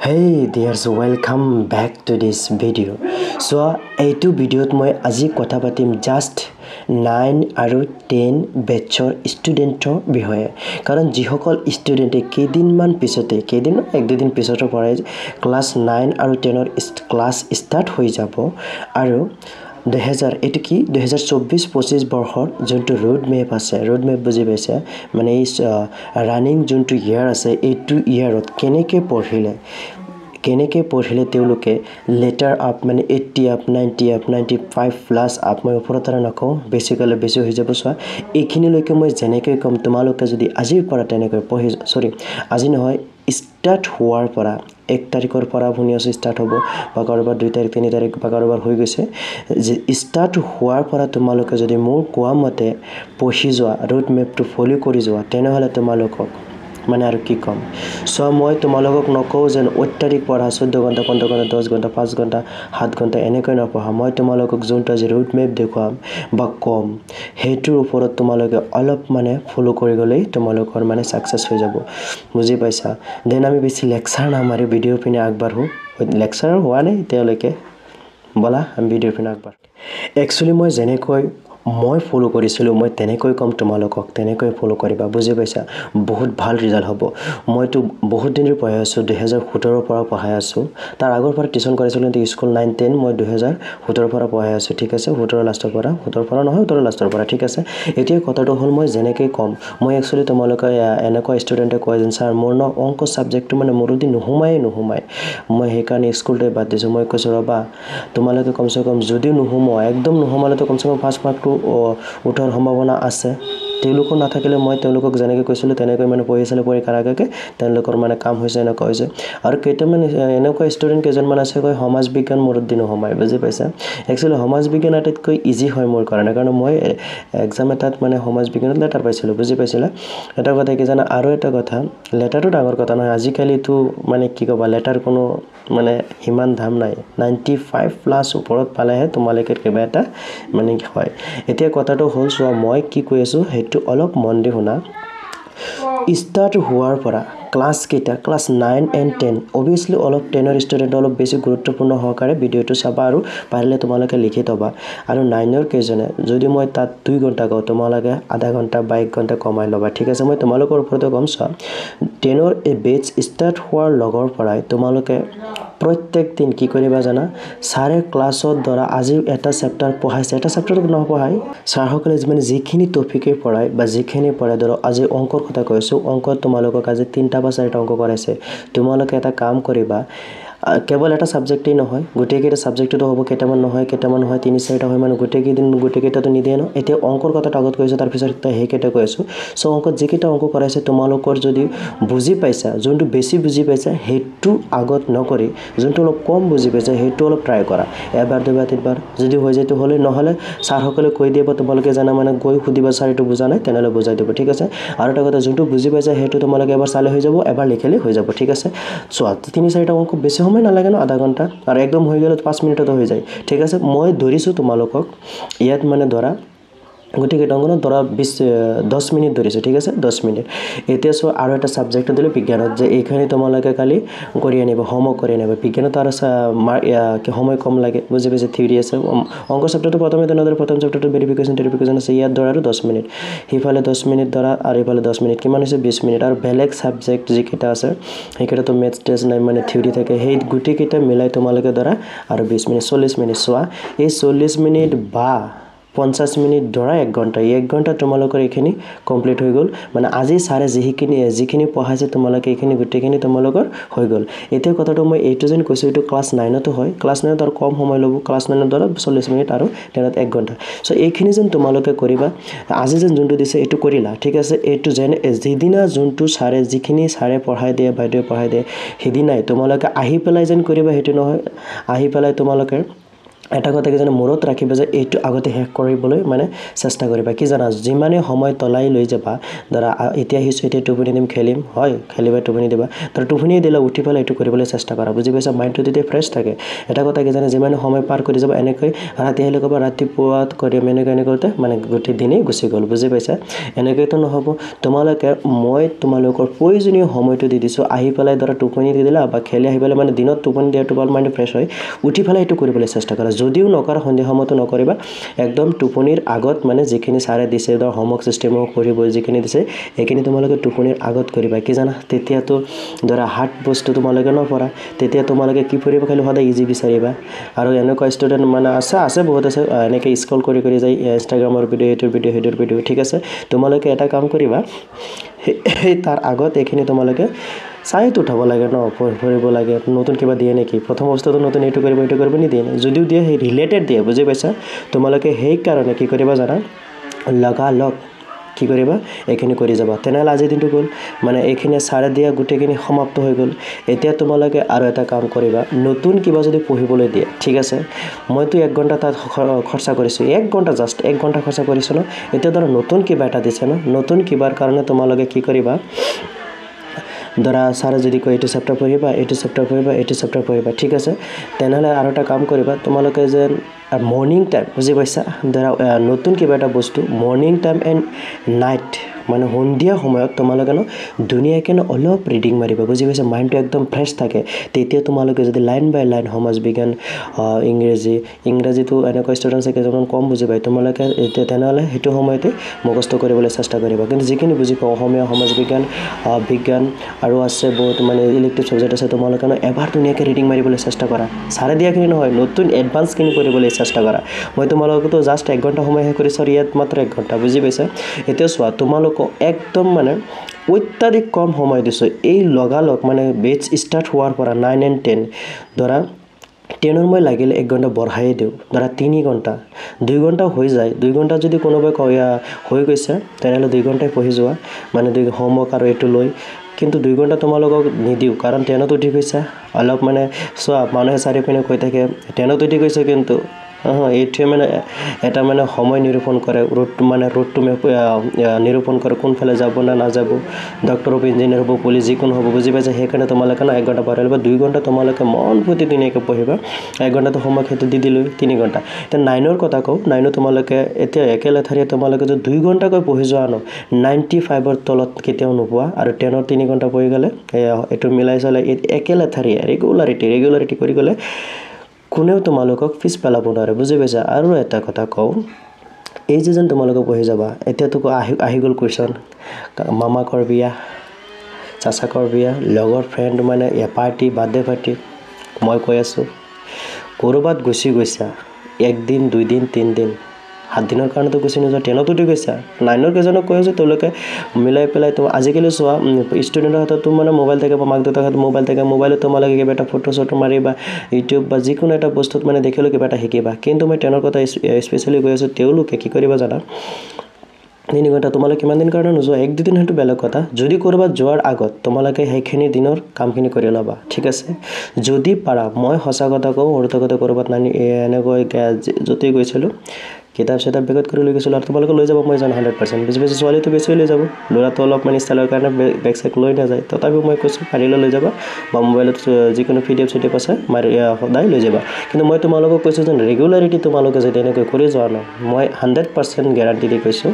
Hey dears, welcome back to this video. So এইটো ভিডিঅ'ত মই আজি কথা পাতিম জাস্ট 9 আৰু 10 বেচৰ ষ্টুডেণ্টৰ বিষয়ে কাৰণ যিসকল ষ্টুডেণ্টে কেইদিনমান পিছতে এক দুদিন পিছতৰ পৰাই ক্লাছ 9 আৰু 10ৰ ক্লাছ ষ্টাৰ্ট হৈ যাব আৰু 2024-25 বৰ্ষৰ যোনটো ৰোড মেপ আছে ৰোড মেপ বুজি পাইছে মানে এই ৰানিং যোনটো ইয়াৰ আছে এইটো ইয়াৰত কেনেকৈ পঢ়িলে তেওঁলোকে লেটাৰ আপ মানে 80 আপ 90 আপ 95 প্লাছ আপ মই ওপৰত আৰু নকওঁ বেছি হৈ যাব চোৱা এইখিনিলৈকে মই যেনেকৈ কম তোমালোকে যদি আজিৰ পৰা তেনেকৈ পঢ়ি আজি নহয় ষ্টাৰ্ট হোৱাৰ পৰা 1 তাৰিখৰ পৰা ভুনিয়াছ ষ্টাৰ্ট হ'ব বা কাৰোবাৰ 2 তাৰিখ 3 তাৰিখ বা কাৰোবাৰ হৈ গৈছে যে ষ্টাৰ্ট হোৱাৰ পৰা তোমালোকে যদি মোৰ কোৱা মতে পঢ়ি যোৱা ৰোড মেপটো ফলো কৰি যোৱা তেনেহ'লে তোমালোকক মানে আৰু কি কম সো মই তোমালোকক নকওঁ যে অত্যাধিক পঢ়া 14 ঘণ্টা 15 ঘণ্টা 10 ঘণ্টা 5 ঘণ্টা 7 ঘণ্টা এনেকৈ নপঢ়া মই তোমালোকক যোনটো আজি ৰোড মেপ দেখুৱাম বা কম হেইটোৰ ওপৰত তোমালোকে অলপ মানে ফলো কৰি গলেই তোমালোকৰ মানে সাকসেস হৈ যাব বুজি পাইছা দেন আমি বেছি লেকচাৰ নামাৰি ভিডিঅ' পিনে আগবাঢ়ো লেকচাৰ হোৱা নাই তেওঁলোকে বলা আমি ভিডিঅ' পিনে আগবাঢ়ো একচুয়ালি মই যেনেকৈ মই ফলো কৰিছিলো মই তেনেকৈ কম তোমালোকক তেনেকৈ ফলো কৰিবা বুজি পাইছা বহুত ভাল ৰিজাল্ট হ'ব মইতো বহুত দিনৰ পঢ়াই আছো 2017 পৰা পঢ়াই আছো তাৰ আগৰ পৰা টিউচন কৰিছিলো কিন্তু স্কুল 9 10 মই 2017 পৰা পঢ়াই আছো ঠিক আছে 17 লাষ্টৰ পৰা 17 পৰা নহয় 17 লাষ্টৰ পৰা ঠিক আছে এতিয়া কথাটো হ'ল মই যেনেকৈ কম মই একচুয়ালি তোমালোকে এনেকুৱা ষ্টুডেণ্টে কয় যেন স্যাৰ মোৰ ন অংক সাবজেক্টটো মানে মোৰদি নোহুমাই মই হেকাৰণে স্কুলতে বাদ দিছো মই কৈছো ৰবা তোমালোকে কমসে কম যদি নোহুমাও একদম নোহুমালে তো কমসে কম ফাৰ্ষ্ট মাৰ্কটো উঠাৰ সম্ভাৱনা আছে তেওঁলোকৰ নাথাকিলে মই তেওঁলোকক যেনেকৈ কৈছিলো তেনেকৈ মানে পঢ়িছিলে পৰীক্ষাৰ আগেকে তেওঁলোকৰ মানে কাম হৈছে না কৈছে আৰু কেইটামান এনেকুৱা ষ্টুডেণ্ট কেজনমান আছে কয় সমাজ বিজ্ঞান মোৰ দিন হোমাই বুজি পাইছা একচুয়ালি সমাজ বিজ্ঞান আটাইতকৈ ইজি হয় মোৰ কাৰণে কাৰণ মই এক্সাম এটাত মানে সমাজ বিজ্ঞানত লেটাৰ পাইছিলো বুজি পাইছিলা এটা কথা কি জানা আৰু এটা কথা লেটাৰটো ডাঙৰ কথা নহয় আজিকালি তো মানে কি কবা লেটাৰ কোনো মানে হিমান ধাম নাই 95 প্লাস ওপৰত পালেহে তোমালোকে কিবা এটা মানে হয় এতিয়া কথাটো হ'ল সো মই কি কৈ আছো হেতু অলপ মন দি শুনা ষ্টাৰ্ট হোৱাৰ পৰা ক্লাস 9 and 10 obviously অলপ 10ৰ ষ্টুডেণ্ট অলপ বেছি গুৰুত্বপূৰ্ণ হকাৰে ভিডিওটো চাবা আৰু পাৰিলে তোমালোকে লিখি থবা আৰু 9ৰ কেজনে যদি মই তাত 2 ঘণ্টা কওঁ তোমালোকে আধা ঘণ্টা বা 1 ঘণ্টা কমাই লবা ঠিক আছে মই তোমালোকৰ ওপৰতে কম চোৱা 10ৰ এই বেচ ষ্টাৰ্ট হোৱাৰ লগৰ পৰাই তোমালোকে প্ৰত্যেক দিন কি কৰিবা জানা সাৰে ক্লাছত ধৰা আজি এটা চেপ্টাৰ পঢ়াইছে এটা চেপ্টাৰটো নপঢ়াই সাৰসকলে মানে যিখিনি টপিকে পঢ়াই বা যিখিনি পঢ়াই ধৰা আজি অংকৰ কথা কৈছো অংকত তোমালোকক আজি 3টা বা 4টা অংক কৰাইছে তোমালোকে এটা কাম কৰিবা কেৱল এটা সাবজেক্টই নহয় গোটেইকেইটা সাবজেক্টটো হ'ব কেইটামান নহয় 3-4টা হয় মানে গোটেইকেইটাটো নিদিয়ে ন এতিয়া অংকৰ কথাটো আগত কৈছো তাৰ পিছত হেকেইটা কৈছো সো অংকত যিকেইটা অংক কৰাইছে তোমালোকৰ যদি বুজি পাইছা যোনটো বেছি বুজি পাইছা হেতু আগত নকৰি যোনটো অলপ কম বুজি পাইছা হেতু অলপ ট্ৰাই কৰা এবাৰ দুবাৰ তিনবাৰ যদি হৈ যায় তো হলে নহলে সাৰসকলে কৈ দিব তোমালোকে জানা মানে গৈ খুদিবা স্যাৰ এটো বুজা নাই তেনেলে বুজাই দিব ঠিক আছে আৰু এটা কথা যোনটো বুজি পাইছা হেতু তোমালোকে এবাৰ চালে হৈ যাব এবাৰ লিখলে হৈ যাব ঠিক আছে সো 3-4টা অংক বেছি সময় নালাগে ন আধা ঘণ্টা আৰু একদম হৈ গলে 5 মিনিটত হৈ যায় ঠিক আছে মই ধৰিছো তোমালোকক ইয়াত মানে ধৰা গোটেই ডংগনত ধৰা 10 মিনিট ধৰিছো ঠিক আছে 10 মিনিট এতিয়া সো আৰু এটা সাবজেক্ট দিলে বিজ্ঞানত যে এইখানে তোমালোকে কালি কৰি আনিব হোমৱৰ্ক কৰি আনিব বিজ্ঞানত আৰু কি সময় কম লাগে বুজি পাইছে থিওৰি আছে অংক চেপ্টাৰটো প্ৰথমে তেনেদৰে প্ৰথম চেপ্টাৰটো ভেৰিফিকেশন আছে ইয়াত ধৰা আৰু 10 মিনিট হিফালে 10 মিনিট ধৰা আৰু ইফালে 10 মিনিট কিমান হৈছে 20 মিনিট আৰু বেলেগ সাবজেক্ট যিকেইটা আছে হেকেইটাটো মেথছ টেষ্ট নাই মানে থিওৰি থাকে হেই গুটেইকেইটা মিলাই তোমালোকে ধৰা আৰু 20 মিনিট 40 মিনিট চোৱা এই 40 মিনিট বা 50 মিনিট ধৰা 1 ঘণ্টা তোমালোকৰ এখিনি কমপ্লিট হৈ গল মানে আজি সাৰে যিখিনি পঢ়াইছে তোমালোকে এখিনি গুটেইখিনি তোমালোকৰ হৈ গল এতিয়া কথাটো মই এইটো যেন কৈছো এইটো ক্লাস 9 তো হয় ক্লাস 9 তাৰ কম সময় লব ক্লাস 9 ধৰা 40 মিনিট আৰু 10ত 1 ঘণ্টা সো এইখিনি যেন তোমালোকে কৰিবা আজি যেন যোনটো দিছে এইটো কৰিলা ঠিক আছে এইটো যেন যেদিনা যোনটো সাৰে যিখিনি সাৰে পঢ়াই দিয়ে বাইদেউ পঢ়াই দিয়ে হেদিনাই তোমালোকে আহি পেলাই যেন কৰিবা হেতু নহয় আহি পেলাই তোমালোকে এটা কথা কি জানা মূৰত ৰাখিবা যে এইটো আগতে শেষ কৰিবলৈ মানে চেষ্টা কৰিবা কি জানা যিমানে সময় তলাই লৈ যাবা ধৰা এতিয়া হিছো এতিয়া টোপনি দিম খেলিম হয় খেলিবা টোপনি দিবা ধৰা টোপনি দিলা উঠি পেলাই এইটো কৰিবলৈ চেষ্টা কৰা বুজি পাইছা মাইণ্ডটো তেতিয়া ফ্ৰেছ থাকে এটা কথা কি জানা যিমানে সময় পাৰ কৰি যাব এনেকৈ ৰাতি আহিলে ক'বা ৰাতিপুৱা কৰিম এনেকৈ কৰোঁতে মানে গোটেই দিনেই গুচি গ'ল বুজি পাইছা এনেকৈতো নহ'ব তোমালোকে মই তোমালোকৰ প্ৰয়োজনীয় সময়টো দি দিছোঁ আহি পেলাই ধৰা টোপনি দি দিলা বা খেলি আহি পেলাই মানে দিনত টোপনি দিয়াটো ভাল মাইণ্ড ফ্ৰেছ হয় উঠি পেলাই এইটো কৰিবলৈ চেষ্টা কৰা যদিও নকৰা সন্ধিয়া সময়তো নকৰিবা একদম টোপনিৰ আগত মানে যিখিনি ছাৰে দিছে ধৰ হোমৱৰ্ক চিষ্টেমো কৰিব যিখিনি দিছে এইখিনি তোমালোকে টোপনিৰ আগত কৰিবা কি জানা তেতিয়াতো ধৰা হাৰ্ড বস্তু তোমালোকে নপৰা তেতিয়া তোমালোকে কি কৰিব খালি সদায় ইজি বিচাৰিবা আৰু এনেকুৱা ষ্টুডেণ্ট মানে আছে বহুত আছে এনেকৈ স্ক্ৰল কৰি যায় ইনষ্টাগ্ৰামৰ ভিডিঅ' এইটোৰ ভিডিঅ' সেইটোৰ ভিডিঅ' ঠিক আছে তোমালোকে এটা কাম কৰিবা সেই তাৰ আগত এইখিনি তোমালোকে চাইতো উঠাব লাগে ন পঢ়িব লাগে নতুন কিবা দিয়ে নেকি প্ৰথম অৱস্থাটো নতুন এইটো কৰিব নিদিয়ে যদিও দিয়ে সেই ৰিলেটেড দিয়ে বুজি পাইছা তোমালোকে সেইকাৰণে কি কৰিবা জানা লগালগ কি কৰিবা এইখিনি কৰি যাবা তেনেহ'লে আজিৰ দিনটো গ'ল মানে এইখিনি ছাৰে দিয়া গোটেইখিনি সমাপ্ত হৈ গ'ল এতিয়া তোমালোকে আৰু এটা কাম কৰিবা নতুন কিবা যদি পঢ়িবলৈ দিয়ে ঠিক আছে মইতো 1 ঘণ্টা তাত খৰচা কৰিছোঁ 1 ঘণ্টা জাষ্ট 1 ঘণ্টা খৰচা কৰিছোঁ ন এতিয়া ধৰা নতুন কিবা এটা দিছে ন নতুন কিবাৰ কাৰণে তোমালোকে কি কৰিবা ধৰা ছাৰে যদি কয় এইটো চেপ্টাৰ পঢ়িবা এইটো চেপ্টাৰ পঢ়িবা ঠিক আছে তেনেহ'লে আৰু এটা কাম কৰিবা তোমালোকে যে মৰ্নিং টাইম বুজি পাইছা ধৰা নতুন কিবা এটা বস্তু মৰ্নিং টাইম এণ্ড নাইট মানে সন্ধিয়া সময়ত তোমালোকে ন ধুনীয়াকৈ অলপ ৰিডিং মাৰিবা বুজি পাইছা মাইণ্ডটো একদম ফ্ৰেছ থাকে তেতিয়া তোমালোকে যদি লাইন বাই লাইন সমাজ বিজ্ঞান ইংৰাজীটো এনেকুৱা ষ্টুডেণ্ট আছে কেইজনমান কম বুজি পায় তোমালোকে এতিয়া তেনেহ'লে সেইটো সময়তে মুখস্থ কৰিবলৈ চেষ্টা কৰিবা কিন্তু যিখিনি বুজি পাওঁ অসমীয়া সমাজ বিজ্ঞান আৰু আছে বহুত মানে ইলেক্টিভ ছাবজেক্ট আছে তোমালোকে এবাৰ ধুনীয়াকৈ ৰিডিং মাৰিবলৈ চেষ্টা কৰা ছাৰে দিয়াখিনি নহয় নতুন এডভান্সখিনি কৰিবলৈ চেষ্টা কৰা মই তোমালোকতো জাষ্ট 1 ঘণ্টা সময় শেষ কৰিছোঁ আৰু ইয়াত মাত্ৰ 1 ঘণ্টা বুজি পাইছা এতিয়া চোৱা তোমালোকক একদম মানে অত্যাধিক কম সময় দিছোঁ এই লগালগ মানে বেটছ ষ্টাৰ্ট হোৱাৰ পৰা 9 and 10 ধৰা 10 মই লাগিলে 1 ঘণ্টা বঢ়াই দিওঁ ধৰা 3 ঘণ্টা 2 ঘণ্টা হৈ যায় 2 ঘণ্টা যদি কোনোবাই হৈ গৈছে তেনেহ'লে 2 ঘণ্টাই পঢ়ি যোৱা মানে হোমৱৰ্ক আৰু এইটো লৈ কিন্তু 2 ঘণ্টা তোমালোকক নিদিওঁ কাৰণ 10ত উঠি গৈছা অলপ মানে চোৱা মানুহে চাৰিওপিনে কৈ থাকে 10ত উঠি গৈছে কিন্তু এইটোৱে মানে এটা মানে সময় নিৰূপণ কৰে ৰোডটো নিৰূপণ কৰে কোনফালে যাব না নাযাব ডক্টৰ হ'ব ইঞ্জিনিয়াৰ হ'ব পুলিচ যিকোনো হ'ব বুজি পাইছে সেইকাৰণে তোমালোকে 1 ঘণ্টা পঢ়াই ল'বা 2 ঘণ্টা তোমালোকে মন পুতি ধুনীয়াকৈ পঢ়িবা 1 ঘণ্টাটো হোমৱৰ্ক সেইটো দি দিলোঁ 3 ঘণ্টা এতিয়া 9ৰ কথা কওঁ 9 তোমালোকে এতিয়া একেলেঠাৰিয়ে তোমালোকে যদি 2 ঘণ্টাকৈ পঢ়ি যোৱা ন 95ৰ তলত কেতিয়াও নোপোৱা আৰু 10ৰ 3 ঘণ্টা পঢ়ি গ'লে এইটো মিলাই চলাই একেলেঠাৰিয়ে ৰেগুলাৰিটি কৰি গ'লে কোনেও তোমালোকক পিছ পেলাব নোৱাৰে বুজি পাইছা আৰু এটা কথা কওঁ এই যেন তোমালোকে পঢ়ি যাবা এতিয়াতো আহি গ'ল কুৱেশ্যন মামাকৰ বিয়া চাচাকৰ বিয়া লগৰ ফ্ৰেণ্ড মানে পাৰ্টি বাৰ্থডে পাৰ্টি মই কৈ আছোঁ ক'ৰবাত গৈছা 1 দিন 2 দিন 3 দিন 7 দিনৰ কাৰণেতো গুচি নোযোৱা 10ত উঠি গৈছা 9ৰ কেইজনক কৈ আছোঁ তেওঁলোকে মিলাই পেলাই তো আজিকালি চোৱা ষ্টুডেণ্টৰ হাততো মানে মোবাইল থাকে বা মাক দেউতাকৰ হাতত মোবাইল থাকে মোবাইলত তোমালোকে কিবা এটা ফটো মাৰি বা ইউটিউব বা যিকোনো এটা বস্তুত মানে দেখিলেও কিবা এটা শিকিবা কিন্তু মই 10ৰ কথা স্পেচিয়েলি কৈ আছোঁ তেওঁলোকে কি কৰিবা জানা 3 ঘণ্টা তোমালোকে কিমান দিন কাৰণে নোযোৱা 1-2 দিন সেইটো বেলেগ কথা যদি ক'ৰবাত যোৱাৰ আগত তোমালোকে সেইখিনি দিনৰ কামখিনি কৰি ল'বা ঠিক আছে যদি পাৰা মই সঁচা কথা কওঁ সৰুতে ক'ৰবাত এনেকৈ য'তেই গৈছিলোঁ কিতাপ বেগত কৰি লৈ গৈছিলোঁ আৰু তোমালোকে লৈ যাব মই জানো 100% বুজি পাইছোঁ ছোৱালীটো বেছি লৈ যাব ল'ৰাটো অলপ মানে ষ্টাইলৰ কাৰণে বেগ চেক লৈ নাযায় তথাপিও মই কৈছোঁ পাৰিলে লৈ যাবা বা মোবাইলত যিকোনো PDF আছে সদায় লৈ যাবা কিন্তু মই তোমালোকক কৈছোঁ যে ৰেগুলাৰিটি তোমালোকে যদি এনেকৈ কৰি যোৱা ন মই 100% গেৰাণ্টি দি কৈছোঁ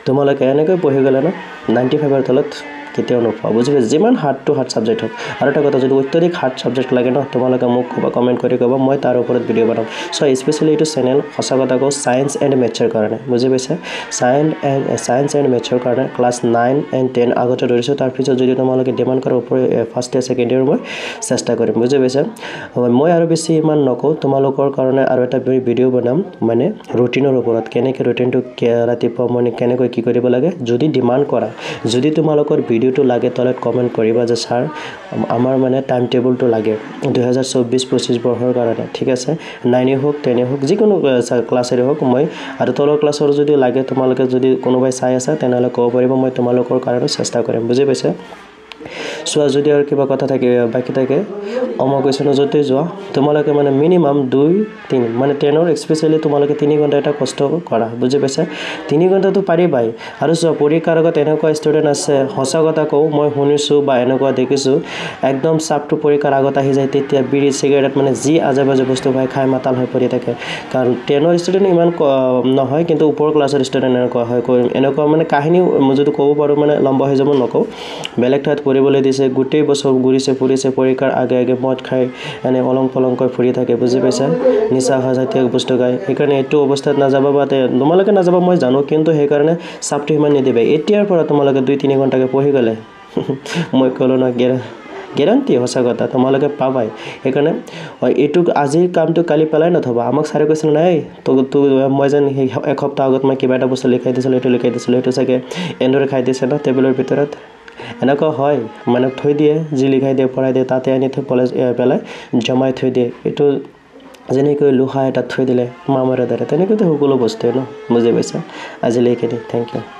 তোমালোকে এনেকৈ পঢ়ি গ'লে ন 95ৰ তলত কেতিয়াও নোপোৱা বুজি পাইছে যিমান হাৰ্ড ছাবজেক্ট হওক আৰু এটা কথা যদি অত্যাধিক হাৰ্ড ছাবজেক্ট লাগে ন তোমালোকে মোক ক'বা কমেণ্ট কৰি ক'বা মই তাৰ ওপৰত ভিডিঅ' বনাম চ' স্পেচিয়েলি এইটো চেনেল সঁচা কথা কওঁ ছায়েন্স এণ্ড মেথছৰ কাৰণে বুজি পাইছে ছায়েন্স এণ্ড মেথছৰ কাৰণে ক্লাছ 9 and 10 আগতে ধৰিছোঁ তাৰপিছত যদি তোমালোকে ডিমাণ্ড কৰাৰ ওপৰত ফাৰ্ষ্ট ইয়াৰ ছেকেণ্ড ইয়াৰ মই চেষ্টা কৰিম বুজি পাইছে মই আৰু বেছি ইমান নকওঁ তোমালোকৰ কাৰণে আৰু এটা ভিডিঅ' বনাম মানে ৰুটিনৰ ওপৰত কেনেকৈ ৰুটিনটো ৰাতিপুৱা মৰ্ণিং কেনেকৈ কি কৰিব লাগে যদি ডিমাণ্ড কৰা যদি তোমালোকৰ ভিডিঅ'টো লাগে তলত কমেণ্ট কৰিবা যে ছাৰ আমাৰ মানে টাইম টেবুলটো লাগে 2024-25 বৰ্ষৰ কাৰণে ঠিক আছে 9 হওক 10 হওক যিকোনো ক্লাছেৰে হওক মই আৰু তলৰ ক্লাছৰ যদি লাগে তোমালোকে যদি কোনোবাই চাই আছা তেনেহ'লে ক'ব পাৰিব মই তোমালোকৰ কাৰণে চেষ্টা কৰিম বুজি পাইছে চোৱা যদি আৰু কিবা কথা থাকে বাকী থাকে মই কৈছোঁ ন য'তে যোৱা তোমালোকে মানে মিনিমাম 2-3 মানে 10ৰ স্পেচিয়েলি তোমালোকে 3 ঘণ্টা এটা কষ্ট কৰা বুজি পাইছা 3 ঘণ্টাটো পাৰিবাই আৰু চোৱা পৰীক্ষাৰ আগত এনেকুৱা ষ্টুডেণ্ট আছে সঁচা কথা কওঁ মই শুনিছোঁ বা এনেকুৱা দেখিছোঁ একদম চাপটো পৰীক্ষাৰ আগত আহি যায় তেতিয়া বিড়ি চিগাৰেট মানে যি আজে-বাজে বস্তু খাই মাতাল হৈ পৰি থাকে কাৰণ 10ৰ ষ্টুডেণ্ট ইমান নহয় কিন্তু ওপৰ ক্লাছৰ ষ্টুডেণ্ট এনেকুৱা মানে কাহিনী মই যদি ক'ব পাৰোঁ মানে লম্বা হৈ যাব নকওঁ বেলেগ ঠাইত পঢ়িবলৈ দিছে গোটেই বছৰ ঘূৰিছে ফুৰিছে পৰীক্ষাৰ আগে মদ খাই এনে অলং পলংকৈ ফুৰি থাকে বুজি পাইছা নিচা জাতীয় বস্তু খায় সেইকাৰণে এইটো অৱস্থাত নাযাবা বা তোমালোকে নাযাবা মই জানো কিন্তু সেইকাৰণে চাপটো ইমান নিদিবা এতিয়াৰ পৰা তোমালোকে 2-3 ঘণ্টাকে পঢ়ি গ'লে মই ক'লো না গেৰাণ্টি সঁচা কথা তোমালোকে পাবাই সেইকাৰণে এইটো আজিৰ কামটো কালি পেলাই নথবা আমাক ছাৰে কৈছিল নাই তো মই যেন এসপ্তাহ আগত মই কিবা এটা বস্তু লিখাই দিছিলোঁ এইটো চাগে এন্দৰে খাই দিছে ন টেবুলৰ ভিতৰত এনেকুৱা হয় মানে থৈ দিয়ে যি লিখাই দিয়ে পঢ়াই দিয়ে তাতে আনি থৈ পেলাই জমাই থৈ দিয়ে এইটো যেনেকৈ লোহা এটাত থৈ দিলে মামৰে দৰে তেনেকৈতো সকলো বস্তুৱে ন বুজি পাইছা আজিলৈ এইখিনি থেংক ইউ